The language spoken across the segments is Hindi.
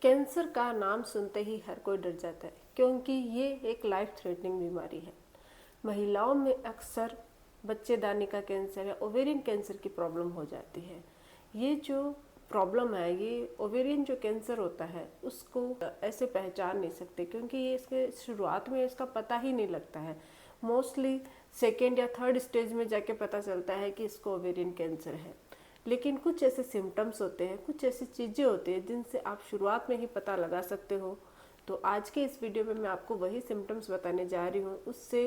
कैंसर का नाम सुनते ही हर कोई डर जाता है क्योंकि ये एक लाइफ थ्रेटनिंग बीमारी है। महिलाओं में अक्सर बच्चेदानी का कैंसर या ओवेरियन कैंसर की प्रॉब्लम हो जाती है। ये जो प्रॉब्लम है, ये ओवेरियन जो कैंसर होता है उसको ऐसे पहचान नहीं सकते क्योंकि ये इसके शुरुआत में इसका पता ही नहीं लगता है। मोस्टली सेकेंड या थर्ड स्टेज में जाके पता चलता है कि इसको ओवेरियन कैंसर है। लेकिन कुछ ऐसे सिम्टम्स होते हैं, कुछ ऐसी चीज़ें होती हैं जिनसे आप शुरुआत में ही पता लगा सकते हो। तो आज के इस वीडियो में मैं आपको वही सिम्टम्स बताने जा रही हूँ। उससे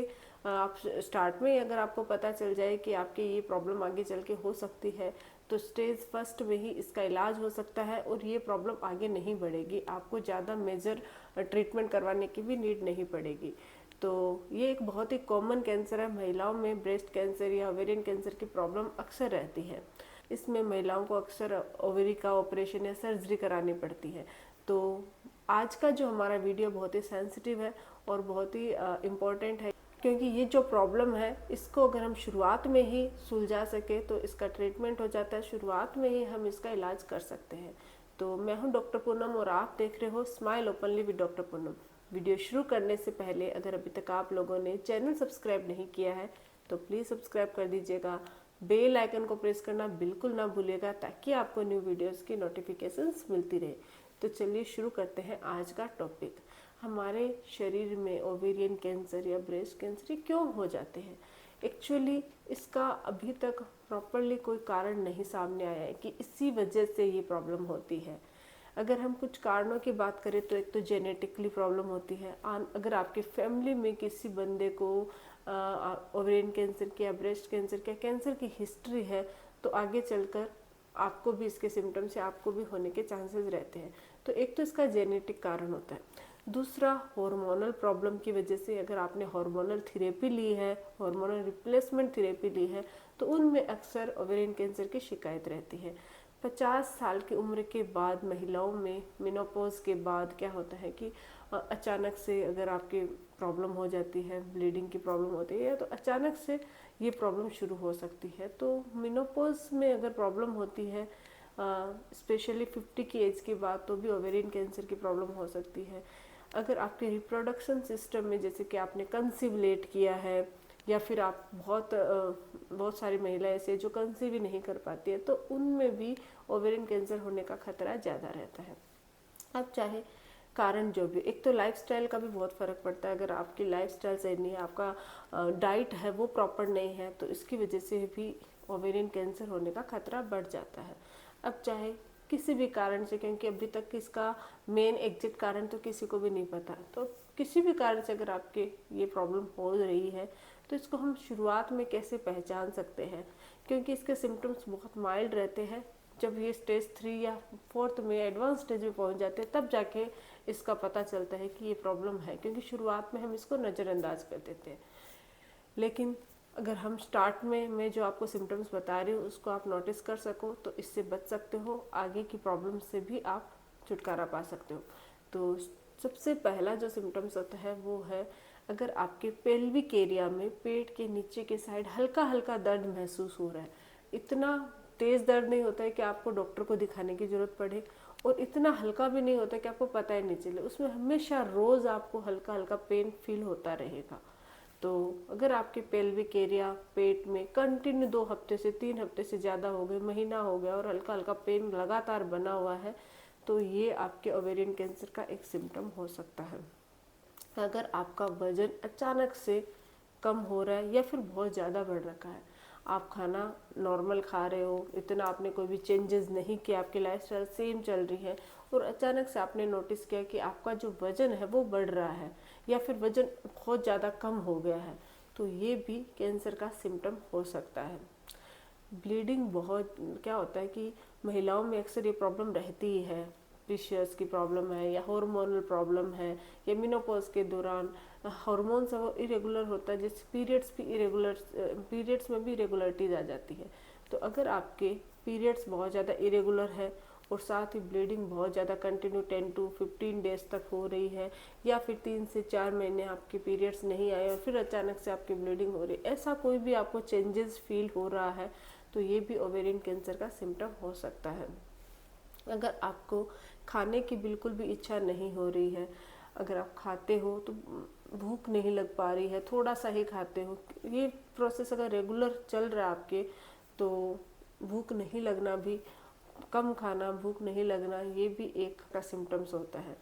आप स्टार्ट में अगर आपको पता चल जाए कि आपकी ये प्रॉब्लम आगे चल के हो सकती है तो स्टेज फर्स्ट में ही इसका इलाज हो सकता है और ये प्रॉब्लम आगे नहीं बढ़ेगी। आपको ज़्यादा मेजर ट्रीटमेंट करवाने की भी नीड नहीं पड़ेगी। तो ये एक बहुत ही कॉमन कैंसर है। महिलाओं में ब्रेस्ट कैंसर या ओवेरियन कैंसर की प्रॉब्लम अक्सर रहती है। इसमें महिलाओं को अक्सर ओवरी का ऑपरेशन या सर्जरी करानी पड़ती है। तो आज का जो हमारा वीडियो बहुत ही सेंसिटिव है और बहुत ही इम्पोर्टेंट है क्योंकि ये जो प्रॉब्लम है इसको अगर हम शुरुआत में ही सुलझा सके तो इसका ट्रीटमेंट हो जाता है। शुरुआत में ही हम इसका इलाज कर सकते हैं। तो मैं हूं डॉक्टर पूनम और आप देख रहे हो smile openly with doctor Poonam. Video शुरू करने से पहले अगर अभी तक आप लोगों ने चैनल सब्सक्राइब नहीं किया है तो प्लीज़ सब्सक्राइब कर दीजिएगा। बेल आइकन को प्रेस करना बिल्कुल ना भूलिएगा ताकि आपको न्यू वीडियोस की नोटिफिकेशंस मिलती रहे। तो चलिए शुरू करते हैं आज का टॉपिक। हमारे शरीर में ओवेरियन कैंसर या ब्रेस्ट कैंसर क्यों हो जाते हैं? एक्चुअली इसका अभी तक प्रॉपरली कोई कारण नहीं सामने आया है कि इसी वजह से ये प्रॉब्लम होती है। अगर हम कुछ कारणों की बात करें तो एक तो जेनेटिकली प्रॉब्लम होती है। अगर आपके फैमिली में किसी बंदे को ओवेरियन कैंसर की या ब्रेस्ट कैंसर की कैंसर की हिस्ट्री है तो आगे चलकर आपको भी इसके सिम्टम्स या आपको भी होने के चांसेस रहते हैं। तो एक तो इसका जेनेटिक कारण होता है। दूसरा, हार्मोनल प्रॉब्लम की वजह से अगर आपने हार्मोनल थेरेपी ली है, हार्मोनल रिप्लेसमेंट थेरेपी ली है तो उनमें अक्सर ओवेरियन कैंसर की शिकायत रहती है। 50 साल की उम्र के बाद महिलाओं में मेनोपॉज के बाद क्या होता है कि अचानक से अगर आपकी प्रॉब्लम हो जाती है, ब्लीडिंग की प्रॉब्लम होती है तो अचानक से ये प्रॉब्लम शुरू हो सकती है। तो मेनोपॉज में अगर प्रॉब्लम होती है स्पेशली 50 की एज के बाद तो भी ओवेरियन कैंसर की प्रॉब्लम हो सकती है। अगर आपके रिप्रोडक्शन सिस्टम में जैसे कि आपने कंसीव लेट किया है या फिर आप बहुत सारी महिलाएं ऐसे जो कंसीव ही नहीं कर पाती है तो उनमें भी ओवेरियन कैंसर होने का खतरा ज़्यादा रहता है। अब चाहे कारण जो भी, एक तो लाइफस्टाइल का भी बहुत फ़र्क पड़ता है। अगर आपकी लाइफस्टाइल सही नहीं है, आपका डाइट है वो प्रॉपर नहीं है तो इसकी वजह से भी ओवेरियन कैंसर होने का खतरा बढ़ जाता है। अब चाहे किसी भी कारण से, क्योंकि अभी तक इसका मेन एग्जिट कारण तो किसी को भी नहीं पता, तो किसी भी कारण से अगर आपके ये प्रॉब्लम हो रही है तो इसको हम शुरुआत में कैसे पहचान सकते हैं? क्योंकि इसके सिम्टम्स बहुत माइल्ड रहते हैं। जब ये स्टेज 3 या 4 में एडवांस स्टेज में पहुंच जाते हैं तब जाके इसका पता चलता है कि ये प्रॉब्लम है, क्योंकि शुरुआत में हम इसको नज़रअंदाज कर देते हैं। लेकिन अगर हम स्टार्ट में मैं जो आपको सिम्टम्स बता रही हूँ उसको आप नोटिस कर सको तो इससे बच सकते हो, आगे की प्रॉब्लम से भी आप छुटकारा पा सकते हो। तो सबसे पहला जो सिम्टम्स होता है वो है, अगर आपके पेल्विक एरिया में पेट के नीचे के साइड हल्का हल्का दर्द महसूस हो रहा है। इतना तेज़ दर्द नहीं होता है कि आपको डॉक्टर को दिखाने की ज़रूरत पड़े और इतना हल्का भी नहीं होता कि आपको पता ही नहीं चले। उसमें हमेशा रोज़ आपको हल्का हल्का पेन फील होता रहेगा। तो अगर आपके पेल्विक एरिया पेट में कंटिन्यू 2 हफ्ते से 3 हफ्ते से ज़्यादा हो गए, महीना हो गया और हल्का हल्का पेन लगातार बना हुआ है तो ये आपके ओवेरियन कैंसर का एक सिम्टम हो सकता है। अगर आपका वजन अचानक से कम हो रहा है या फिर बहुत ज़्यादा बढ़ रखा है, आप खाना नॉर्मल खा रहे हो, इतना आपने कोई भी चेंजेस नहीं किया, आपकी लाइफस्टाइल सेम चल रही है और अचानक से आपने नोटिस किया कि आपका जो वज़न है वो बढ़ रहा है या फिर वज़न बहुत ज़्यादा कम हो गया है तो ये भी कैंसर का सिम्टम हो सकता है। ब्लीडिंग बहुत, क्या होता है कि महिलाओं में अक्सर ये प्रॉब्लम रहती ही है। पीसीओएस की प्रॉब्लम है या हार्मोनल प्रॉब्लम है या मेनोपॉज के दौरान हार्मोन्स वो इरेगुलर होता है, जैसे पीरियड्स में भी इरेगुलरिटीज आ जाती है। तो अगर आपके पीरियड्स बहुत ज़्यादा इरेगुलर है और साथ ही ब्लीडिंग बहुत ज़्यादा कंटिन्यू 10 to 15 डेज तक हो रही है या फिर 3 से 4 महीने आपके पीरियड्स नहीं आए और फिर अचानक से आपकी ब्लीडिंग हो रही है, ऐसा कोई भी आपको चेंजेस फील हो रहा है तो ये भी ओवेरियन कैंसर का सिम्टम हो सकता है। अगर आपको खाने की बिल्कुल भी इच्छा नहीं हो रही है, अगर आप खाते हो तो भूख नहीं लग पा रही है, थोड़ा सा ही खाते हो, ये प्रोसेस अगर रेगुलर चल रहा है आपके, तो भूख नहीं लगना भी, कम खाना, भूख नहीं लगना, ये भी एक का सिम्टम्स होता है।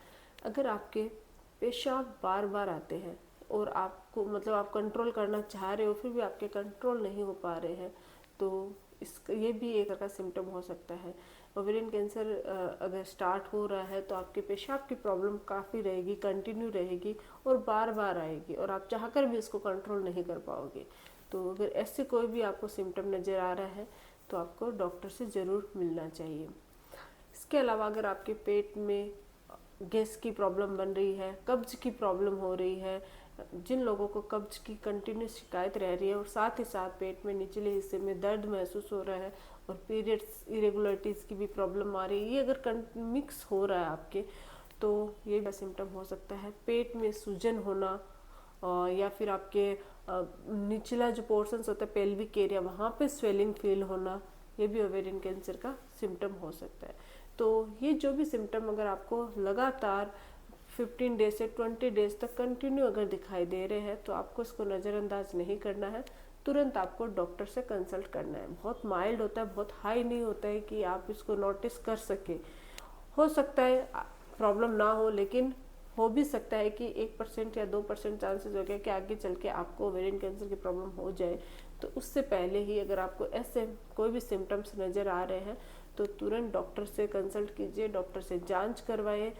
अगर आपके पेशाब बार बार आते हैं और आपको मतलब आप कंट्रोल करना चाह रहे हो फिर भी आपके कंट्रोल नहीं हो पा रहे हैं, तो ये भी एक का सिम्टम हो सकता है। ओवेरियन कैंसर अगर स्टार्ट हो रहा है तो आपके पेशाब की प्रॉब्लम काफ़ी रहेगी, कंटिन्यू रहेगी और बार बार आएगी और आप चाहकर भी इसको कंट्रोल नहीं कर पाओगे। तो अगर ऐसे कोई भी आपको सिम्टम नज़र आ रहा है तो आपको डॉक्टर से ज़रूर मिलना चाहिए। इसके अलावा अगर आपके पेट में गैस की प्रॉब्लम बन रही है, कब्ज की प्रॉब्लम हो रही है, जिन लोगों को कब्ज की कंटिन्यूस शिकायत रह रही है और साथ ही साथ पेट में निचले हिस्से में दर्द महसूस हो रहा है और पीरियड्स इरेगुलरिटीज़ की भी प्रॉब्लम आ रही है, ये अगर मिक्स हो रहा है आपके, तो ये भी सिम्टम हो सकता है। पेट में सूजन होना या फिर आपके निचला जो पोर्शंस होता है पेल्विक एरिया, वहाँ पे स्वेलिंग फील होना, ये भी ओवेरियन कैंसर का सिम्टम हो सकता है। तो ये जो भी सिम्टम अगर आपको लगातार 15 डेज से 20 डेज तक कंटिन्यू अगर दिखाई दे रहे हैं तो आपको इसको नज़रअंदाज नहीं करना है, तुरंत आपको डॉक्टर से कंसल्ट करना है। बहुत माइल्ड होता है, बहुत हाई नहीं होता है कि आप इसको नोटिस कर सके। हो सकता है प्रॉब्लम ना हो, लेकिन हो भी सकता है कि 1% या 2% चांसेस हो गया कि आगे चल के आपको ओवेरियन कैंसर की प्रॉब्लम हो जाए। तो उससे पहले ही अगर आपको ऐसे कोई भी सिम्टम्स नज़र आ रहे हैं तो तुरंत डॉक्टर से कंसल्ट कीजिए, डॉक्टर से जांच करवाइए।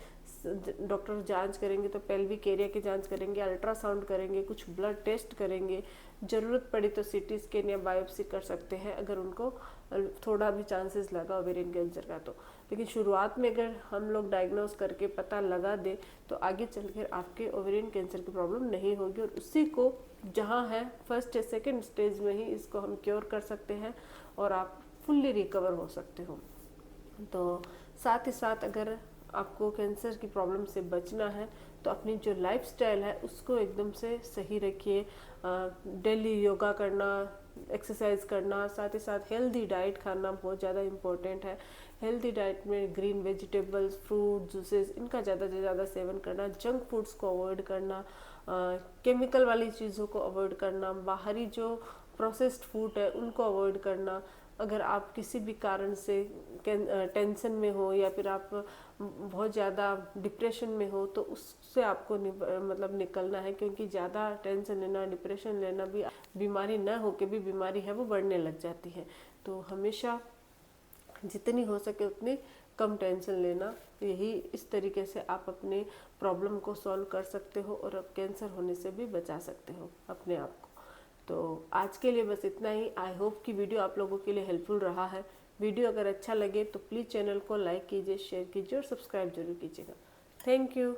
डॉक्टर जांच करेंगे तो पेल्विक एरिया की जांच करेंगे, अल्ट्रासाउंड करेंगे, कुछ ब्लड टेस्ट करेंगे, ज़रूरत पड़ी तो सीटी स्कैन या बायोप्सी कर सकते हैं अगर उनको थोड़ा भी चांसेस लगा ओवेरियन कैंसर का। तो लेकिन शुरुआत में अगर हम लोग डायग्नोस करके पता लगा दे तो आगे चलकर आपके ओवेरियन कैंसर की प्रॉब्लम नहीं होगी और उसी को जहाँ है फर्स्ट या सेकेंड स्टेज में ही इसको हम क्योर कर सकते हैं और आप फुल्ली रिकवर हो सकते हो। तो साथ ही साथ अगर आपको कैंसर की प्रॉब्लम से बचना है तो अपनी जो लाइफस्टाइल है उसको एकदम से सही रखिए। डेली योगा करना, एक्सरसाइज करना, साथ ही साथ हेल्दी डाइट खाना बहुत ज़्यादा इम्पोर्टेंट है। हेल्दी डाइट में ग्रीन वेजिटेबल्स, फ्रूट, जूसेस, इनका ज़्यादा से ज़्यादा सेवन करना, जंक फूड्स को अवॉइड करना, केमिकल वाली चीज़ों को अवॉइड करना, बाहरी जो प्रोसेस्ड फूड है उनको अवॉइड करना। अगर आप किसी भी कारण से टेंशन में हो या फिर आप बहुत ज़्यादा डिप्रेशन में हो तो उससे आपको मतलब निकलना है, क्योंकि ज़्यादा टेंशन लेना, डिप्रेशन लेना भी बीमारी न हो के भी बीमारी है वो बढ़ने लग जाती है। तो हमेशा जितनी हो सके उतनी कम टेंशन लेना, यही इस तरीके से आप अपने प्रॉब्लम को सॉल्व कर सकते हो और कैंसर होने से भी बचा सकते हो अपने आप को। तो आज के लिए बस इतना ही। आई होप कि वीडियो आप लोगों के लिए हेल्पफुल रहा है। वीडियो अगर अच्छा लगे तो प्लीज़ चैनल को लाइक कीजिए, शेयर कीजिए और सब्सक्राइब जरूर कीजिएगा। Thank you.